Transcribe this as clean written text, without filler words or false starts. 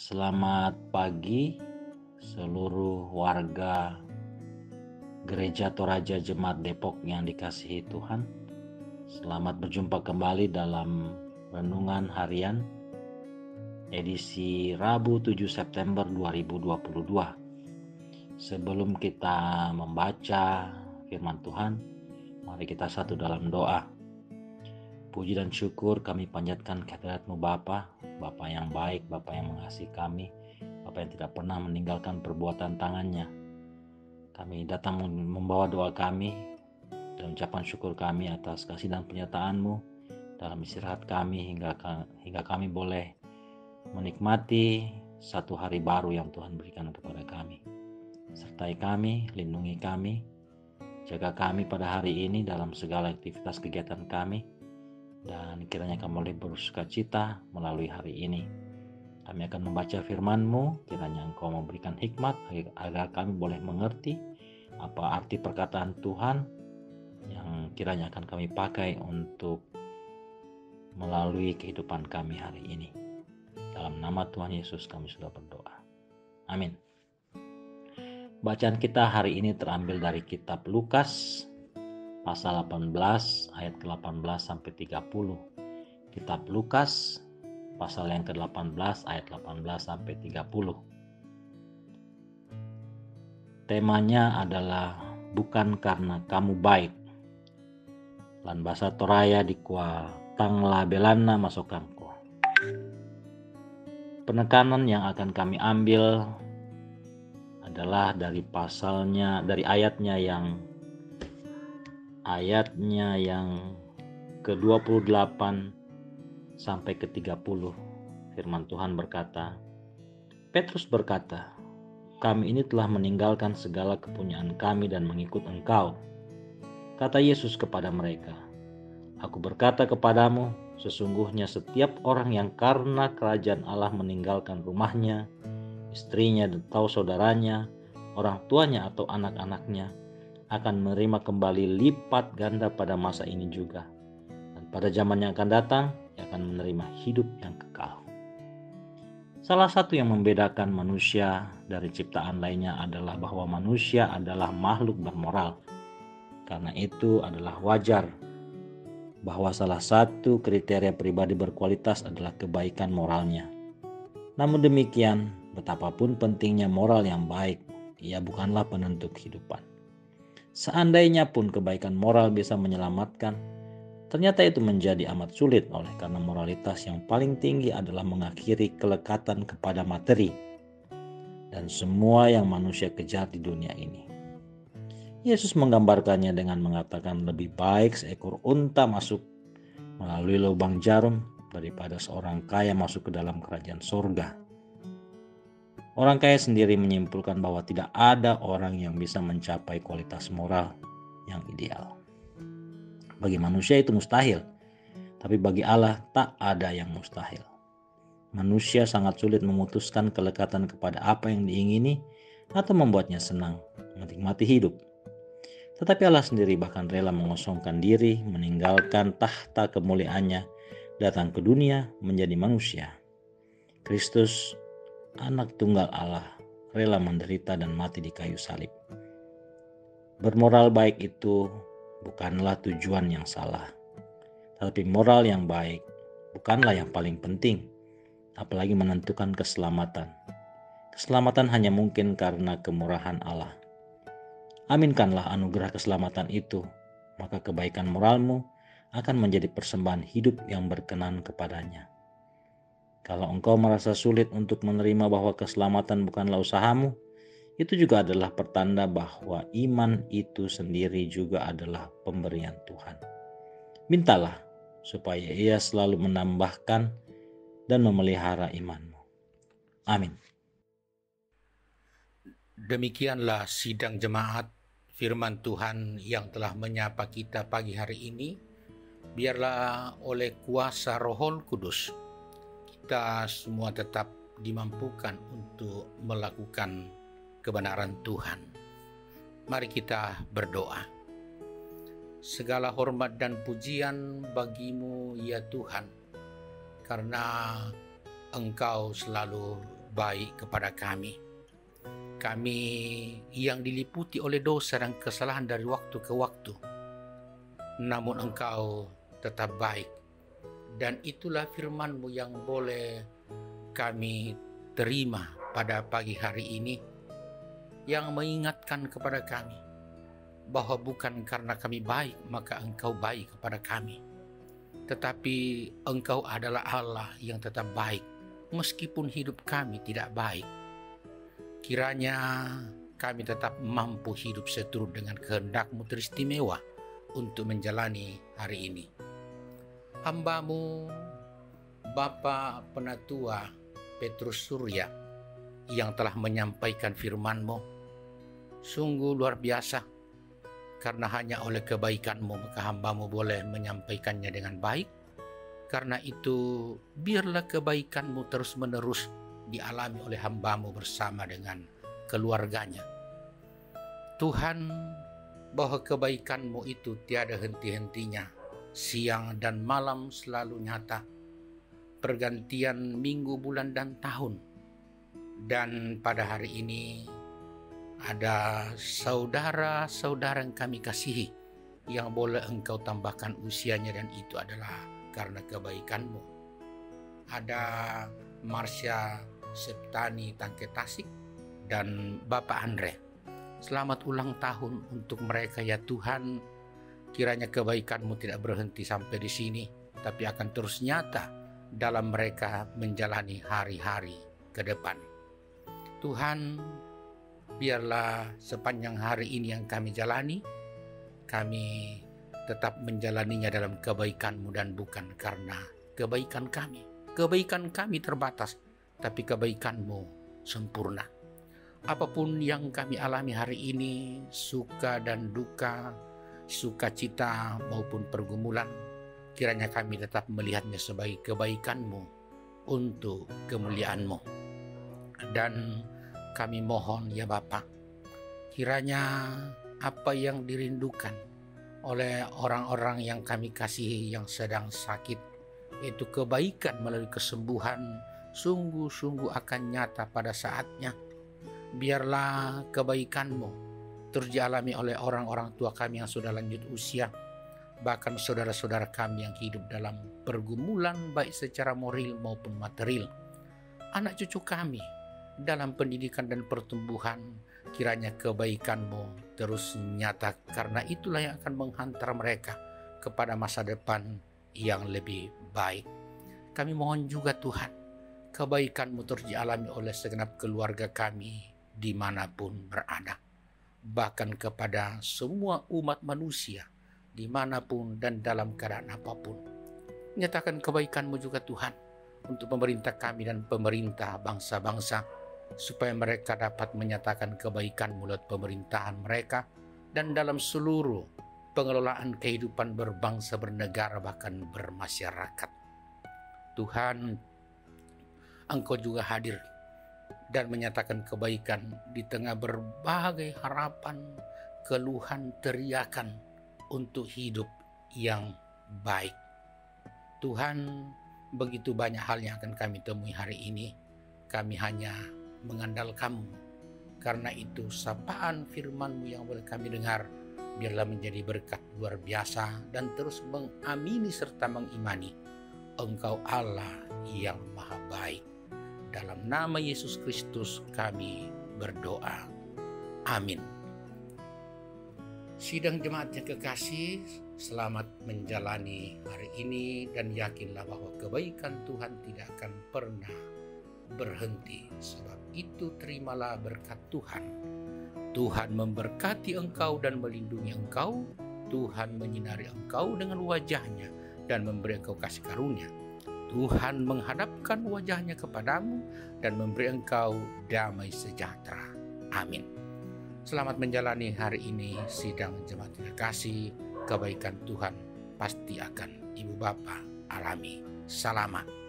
Selamat pagi seluruh warga Gereja Toraja Jemaat Depok yang dikasihi Tuhan. Selamat berjumpa kembali dalam Renungan Harian edisi Rabu 7 September 2022. Sebelum kita membaca firman Tuhan, mari kita satu dalam doa. Puji dan syukur kami panjatkan kehadirat-Mu Bapa, Bapa yang baik, Bapa yang mengasihi kami, Bapa yang tidak pernah meninggalkan perbuatan tangannya. Kami datang membawa doa kami dan ucapan syukur kami atas kasih dan penyertaan-Mu dalam istirahat kami hingga kami boleh menikmati satu hari baru yang Tuhan berikan kepada kami. Sertai kami, lindungi kami, jaga kami pada hari ini dalam segala aktivitas kegiatan kami, dan kiranya kami boleh bersuka cita melalui hari ini. Kami akan membaca firman-Mu, kiranya Engkau memberikan hikmat agar kami boleh mengerti apa arti perkataan Tuhan yang kiranya akan kami pakai untuk melalui kehidupan kami hari ini. Dalam nama Tuhan Yesus kami sudah berdoa. Amin. Bacaan kita hari ini terambil dari kitab Lukas pasal 18 ayat ke-18 sampai 30. Kitab Lukas pasal yang ke-18 ayat 18 sampai 30. Temanya adalah bukan karena kamu baik. Lan bahasa Toraya di kuah tangla belana masukkanku. Penekanan yang akan kami ambil adalah dari ayatnya yang ke-28 sampai ke-30. Firman Tuhan berkata, Petrus berkata, kami ini telah meninggalkan segala kepunyaan kami dan mengikut Engkau. Kata Yesus kepada mereka, Aku berkata kepadamu, sesungguhnya setiap orang yang karena kerajaan Allah meninggalkan rumahnya, istrinya atau saudaranya, orang tuanya atau anak-anaknya, akan menerima kembali lipat ganda pada masa ini juga. Dan pada zaman yang akan datang, ia akan menerima hidup yang kekal. Salah satu yang membedakan manusia dari ciptaan lainnya adalah bahwa manusia adalah makhluk bermoral. Karena itu adalah wajar bahwa salah satu kriteria pribadi berkualitas adalah kebaikan moralnya. Namun demikian, betapapun pentingnya moral yang baik, ia bukanlah penentu kehidupan. Seandainya pun kebaikan moral bisa menyelamatkan, ternyata itu menjadi amat sulit karena moralitas yang paling tinggi adalah mengakhiri kelekatan kepada materi dan semua yang manusia kejar di dunia ini. Yesus menggambarkannya dengan mengatakan lebih baik seekor unta masuk melalui lubang jarum daripada seorang kaya masuk ke dalam kerajaan surga. Orang kaya sendiri menyimpulkan bahwa tidak ada orang yang bisa mencapai kualitas moral yang ideal. Bagi manusia itu mustahil, tapi bagi Allah tak ada yang mustahil. Manusia sangat sulit memutuskan kelekatan kepada apa yang diingini atau membuatnya senang, menikmati hidup. Tetapi Allah sendiri bahkan rela mengosongkan diri, meninggalkan tahta kemuliaannya, datang ke dunia menjadi manusia. Kristus, Anak tunggal Allah, rela menderita dan mati di kayu salib. Bermoral baik itu bukanlah tujuan yang salah, tetapi moral yang baik bukanlah yang paling penting, apalagi menentukan keselamatan. Keselamatan hanya mungkin karena kemurahan Allah. Aminkanlah anugerah keselamatan itu, maka kebaikan moralmu akan menjadi persembahan hidup yang berkenan kepadanya. Kalau engkau merasa sulit untuk menerima bahwa keselamatan bukanlah usahamu, itu juga adalah pertanda bahwa iman itu sendiri juga adalah pemberian Tuhan. Mintalah supaya Ia selalu menambahkan dan memelihara imanmu. Amin. Demikianlah sidang jemaat firman Tuhan yang telah menyapa kita pagi hari ini. Biarlah oleh kuasa Roh Kudus kita semua tetap dimampukan untuk melakukan kebenaran Tuhan. Mari kita berdoa. Segala hormat dan pujian bagi-Mu ya Tuhan, karena Engkau selalu baik kepada kami. Kami yang diliputi oleh dosa dan kesalahan dari waktu ke waktu, namun Engkau tetap baik. Dan itulah firman-Mu yang boleh kami terima pada pagi hari ini, yang mengingatkan kepada kami bahwa bukan karena kami baik maka Engkau baik kepada kami, tetapi Engkau adalah Allah yang tetap baik meskipun hidup kami tidak baik. Kiranya kami tetap mampu hidup seturut dengan kehendak-Mu teristimewa untuk menjalani hari ini. Hamba-Mu, Bapak Penatua Petrus Surya, yang telah menyampaikan firman-Mu, sungguh luar biasa, karena hanya oleh kebaikan-Mu maka hamba-Mu boleh menyampaikannya dengan baik. Karena itu biarlah kebaikan-Mu terus-menerus dialami oleh hamba-Mu bersama dengan keluarganya. Tuhan, bahwa kebaikan-Mu itu tiada henti-hentinya, siang dan malam selalu nyata, pergantian minggu, bulan, dan tahun. Dan pada hari ini ada saudara-saudara yang kami kasihi yang boleh Engkau tambahkan usianya, dan itu adalah karena kebaikan-Mu. Ada Marsha Septani Tangke Tasik dan Bapak Andre. Selamat ulang tahun untuk mereka ya Tuhan. Kiranya kebaikan-Mu tidak berhenti sampai di sini, tapi akan terus nyata dalam mereka menjalani hari-hari ke depan. Tuhan, biarlah sepanjang hari ini yang kami jalani, kami tetap menjalaninya dalam kebaikan-Mu dan bukan karena kebaikan kami. Kebaikan kami terbatas, tapi kebaikan-Mu sempurna. Apapun yang kami alami hari ini, suka dan duka, sukacita maupun pergumulan, kiranya kami tetap melihatnya sebagai kebaikan-Mu untuk kemuliaan-Mu. Dan kami mohon ya Bapa, kiranya apa yang dirindukan oleh orang-orang yang kami kasihi yang sedang sakit, yaitu kebaikan melalui kesembuhan, sungguh-sungguh akan nyata pada saatnya. Biarlah kebaikan-Mu terus dialami oleh orang-orang tua kami yang sudah lanjut usia, bahkan saudara-saudara kami yang hidup dalam pergumulan baik secara moral maupun material. Anak cucu kami dalam pendidikan dan pertumbuhan, kiranya kebaikan-Mu terus nyata, karena itulah yang akan menghantar mereka kepada masa depan yang lebih baik. Kami mohon juga Tuhan, kebaikan-Mu terus dialami oleh segenap keluarga kami dimanapun berada, bahkan kepada semua umat manusia dimanapun dan dalam keadaan apapun. Nyatakan kebaikan-Mu juga Tuhan untuk pemerintah kami dan pemerintah bangsa-bangsa, supaya mereka dapat menyatakan kebaikan-Mu lewat pemerintahan mereka dan dalam seluruh pengelolaan kehidupan berbangsa, bernegara, bahkan bermasyarakat. Tuhan, Engkau juga hadir dan menyatakan kebaikan di tengah berbagai harapan, keluhan, teriakan untuk hidup yang baik. Tuhan, begitu banyak hal yang akan kami temui hari ini. Kami hanya mengandalkan-Mu. Karena itu sapaan firman-Mu yang boleh kami dengar, biarlah menjadi berkat luar biasa dan terus mengamini serta mengimani Engkau Allah yang maha baik. Dalam nama Yesus Kristus kami berdoa. Amin. Sidang jemaat yang kekasih, selamat menjalani hari ini dan yakinlah bahwa kebaikan Tuhan tidak akan pernah berhenti. Sebab itu terimalah berkat Tuhan. Tuhan memberkati engkau dan melindungi engkau. Tuhan menyinari engkau dengan wajah-Nya dan memberi engkau kasih karunia. Tuhan menghadapkan wajah-Nya kepadamu dan memberi engkau damai sejahtera. Amin. Selamat menjalani hari ini sidang jemaat kasih. Kebaikan Tuhan pasti akan Ibu Bapa alami. Selamat.